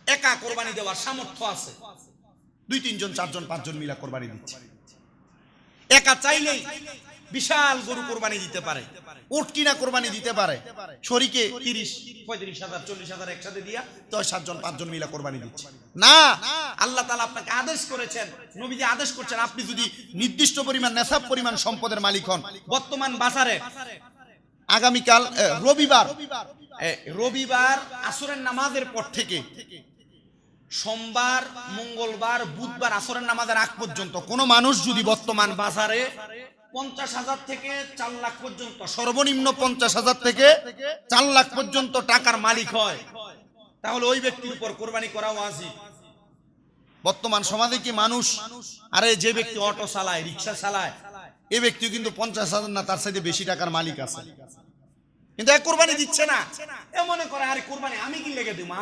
একা কোরবানি দেওয়ার সামর্থ্য আছে, 2-3 জন 4 জন 5 জন মিলা কোরবানি দিচ্ছে। একা চাইলেই বিশাল গরু কোরবানি দিতে পারে, উট কিনা কোরবানি দিতে পারে, শরীকে 30-35,000 40,000 একসাথে দিয়া 6-7 জন 5 জন মিলা কোরবানি দিচ্ছে না। আল্লাহ তাআলা আপনাকে আদেশ করেছেন, নবীজি আদেশ করছেন, আপনি যদি নির্দিষ্ট পরিমাণ নেশাব পরিমাণ সম্পদের মালিক হন, বর্তমান বাজারে আগামীকাল রবিবার আসরের নামাজের পর থেকে সোমবার, মঙ্গলবার, বুধবার আসরের নামাজের আগ পর্যন্ত কোন মানুষ যদি বর্তমান বাজারে 50,000 থেকে 4 লাখ পর্যন্ত, সর্বনিম্ন 50,000 থেকে 4 লাখ পর্যন্ত টাকার মালিক হয়, তাহলে ওই ব্যক্তির উপর কোরবানি করা ওয়াজিব। বর্তমান সমাজে কি মানুষ, আরে যে ব্যক্তি অটো চালায়, রিক্সা চালায়, এই ব্যক্তিও কিন্তু 50,000 না তার সাথে বেশি টাকার মালিক আছে, কিন্তু এক কোরবানি দিচ্ছে না। এ মনে করে আরে কোরবানি আমি কি লেগে দিব,